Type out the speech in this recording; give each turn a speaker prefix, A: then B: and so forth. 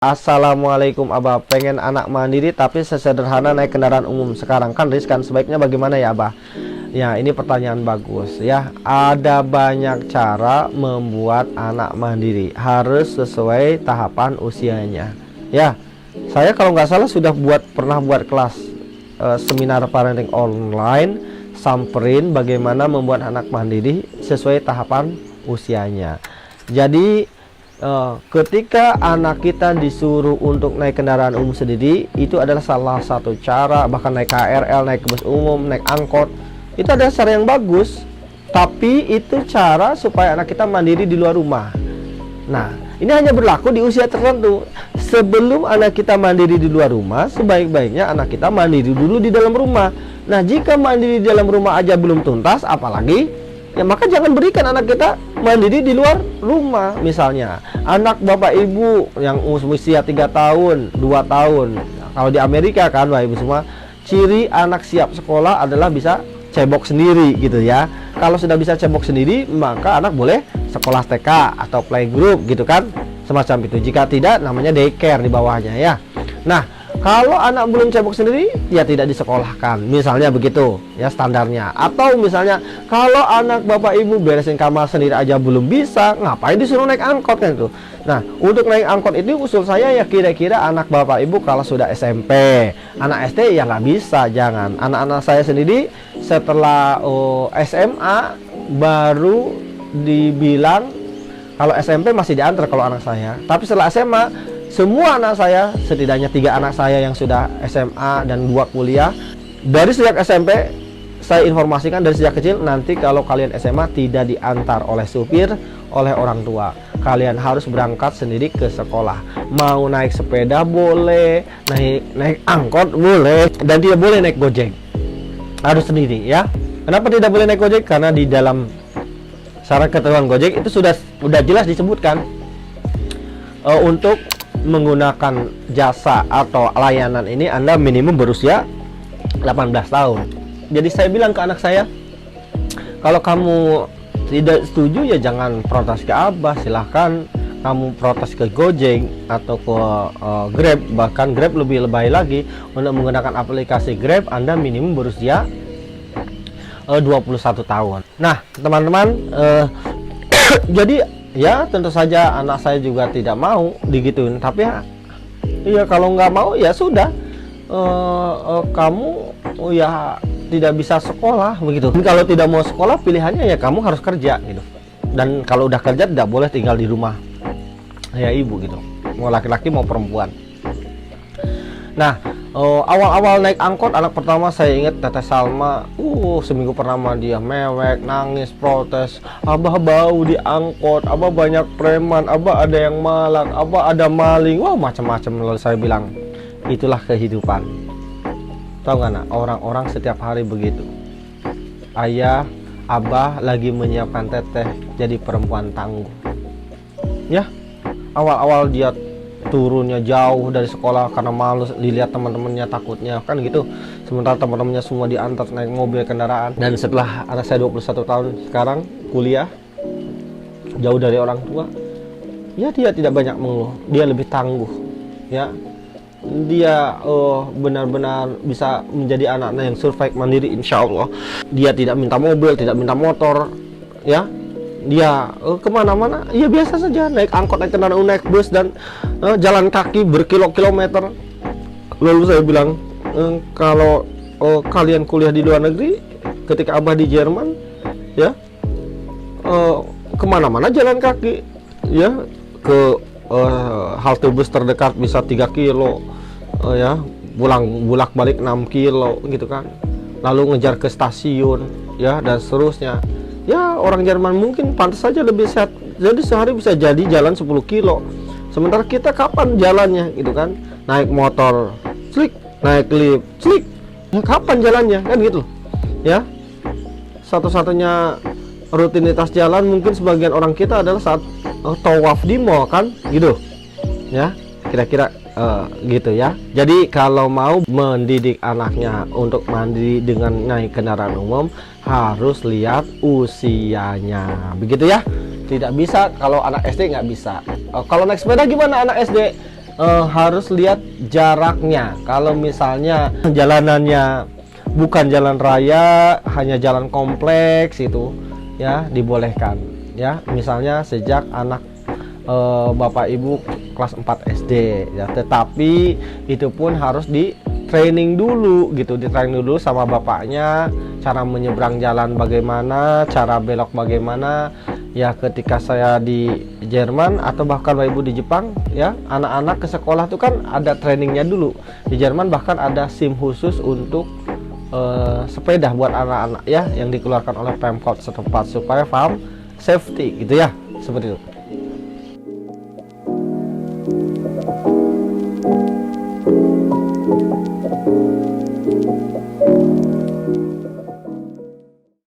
A: Assalamualaikum Abah, pengen anak mandiri tapi sesederhana naik kendaraan umum sekarang kan riskan, sebaiknya bagaimana ya Abah? Ya, ini pertanyaan bagus ya. Ada banyak cara membuat anak mandiri, harus sesuai tahapan usianya. Ya, saya kalau nggak salah sudah pernah buat kelas seminar parenting online, samperin bagaimana membuat anak mandiri sesuai tahapan usianya. Jadi ketika anak kita disuruh untuk naik kendaraan umum sendiri, itu adalah salah satu cara. Bahkan naik KRL, naik bus umum, naik angkot, itu adalah cara yang bagus. Tapi itu cara supaya anak kita mandiri di luar rumah. Nah, ini hanya berlaku di usia tertentu. Sebelum anak kita mandiri di luar rumah, sebaik-baiknya anak kita mandiri dulu di dalam rumah. Nah, jika mandiri di dalam rumah aja belum tuntas, apalagi ya, maka jangan berikan anak kita mandiri di luar rumah. Misalnya anak bapak ibu yang usia 3 tahun, 2 tahun. Kalau di Amerika kan bapak ibu semua, ciri anak siap sekolah adalah bisa cebok sendiri gitu ya. Kalau sudah bisa cebok sendiri, maka anak boleh sekolah TK atau playgroup gitu kan, semacam itu. Jika tidak, namanya daycare di bawahnya ya. Nah, kalau anak belum cebok sendiri, ya tidak disekolahkan. Misalnya begitu, ya standarnya. Atau misalnya, kalau anak bapak ibu beresin kamar sendiri aja belum bisa, ngapain disuruh naik angkot kan itu? Nah, untuk naik angkot itu usul saya ya kira-kira anak bapak ibu kalau sudah SMP. Anak SD ya nggak bisa, jangan. Anak-anak saya sendiri setelah SMA baru dibilang, kalau SMP masih diantar kalau anak saya. Tapi setelah SMA, semua anak saya, setidaknya 3 anak saya yang sudah SMA dan 2 kuliah, dari sejak SMP saya informasikan dari sejak kecil, nanti kalau kalian SMA tidak diantar oleh supir, oleh orang tua, kalian harus berangkat sendiri ke sekolah. Mau naik sepeda boleh, naik angkot boleh, dan tidak boleh naik Gojek, harus sendiri ya. Kenapa tidak boleh naik Gojek? Karena di dalam syarat ketentuan Gojek itu sudah jelas disebutkan untuk menggunakan jasa atau layanan ini Anda minimum berusia 18 tahun. Jadi saya bilang ke anak saya, kalau kamu tidak setuju ya jangan protes ke Abah, silahkan kamu protes ke Gojek atau ke Grab. Bahkan Grab lebih lebay lagi, untuk menggunakan aplikasi Grab Anda minimum berusia 21 tahun. Nah teman-teman, jadi ya tentu saja anak saya juga tidak mau digituin. Tapi ya kalau nggak mau ya sudah, kamu ya tidak bisa sekolah begitu. Dan kalau tidak mau sekolah, pilihannya ya kamu harus kerja gitu. Dan kalau udah kerja tidak boleh tinggal di rumah ya ibu gitu, mau laki-laki mau perempuan. Nah, awal-awal naik angkot, anak pertama saya ingat Teteh Salma, seminggu pertama dia mewek, nangis, protes, Abah bau di angkot, Abah banyak preman, Abah ada yang malak, Abah ada maling, wah macam-macam. Lalu saya bilang, itulah kehidupan. Tahu nggak nak, orang-orang setiap hari begitu. Ayah, Abah lagi menyiapkan Teteh jadi perempuan tangguh. Ya, awal-awal dia turunnya jauh dari sekolah karena malu dilihat teman-temannya, takutnya kan gitu. Sementara teman-temannya semua diantar naik mobil kendaraan. Dan setelah anak saya 21 tahun sekarang kuliah, jauh dari orang tua, ya dia tidak banyak mengeluh, dia lebih tangguh ya. Dia benar-benar bisa menjadi anak-anak yang survive mandiri insya Allah. Dia tidak minta mobil, tidak minta motor ya. Dia kemana-mana ya biasa saja, naik angkot, naik kendaraan, naik bus, dan jalan kaki berkilo-kilometer. Lalu saya bilang, kalau kalian kuliah di luar negeri, ketika Abah di Jerman ya, kemana-mana jalan kaki ya, ke halte bus terdekat bisa 3 kilo ya, bulak balik 6 kilo gitu kan, lalu ngejar ke stasiun ya, dan seterusnya. Ya orang Jerman mungkin pantas saja lebih sehat, jadi sehari bisa jadi jalan 10 kilo. Sementara kita kapan jalannya gitu kan, naik motor slik, naik lift slik, ya kapan jalannya kan gitu ya. Satu-satunya rutinitas jalan mungkin sebagian orang kita adalah saat tawaf di mall kan gitu ya, kira-kira gitu ya. Jadi kalau mau mendidik anaknya untuk mandiri dengan naik kendaraan umum, harus lihat usianya begitu ya. Tidak bisa kalau anak SD nggak bisa. Kalau naik sepeda gimana anak SD? harus lihat jaraknya. Kalau misalnya jalanannya bukan jalan raya, hanya jalan kompleks itu ya dibolehkan ya. Misalnya sejak anak bapak ibu kelas 4 SD ya, tetapi itu pun harus di training dulu gitu, di training dulu sama bapaknya, cara menyeberang jalan bagaimana, cara belok bagaimana ya. Ketika saya di Jerman atau bahkan bapak ibu di Jepang ya, anak-anak ke sekolah tuh kan ada trainingnya dulu. Di Jerman bahkan ada SIM khusus untuk sepeda buat anak-anak ya, yang dikeluarkan oleh Pemkot setempat supaya paham safety gitu ya, seperti itu.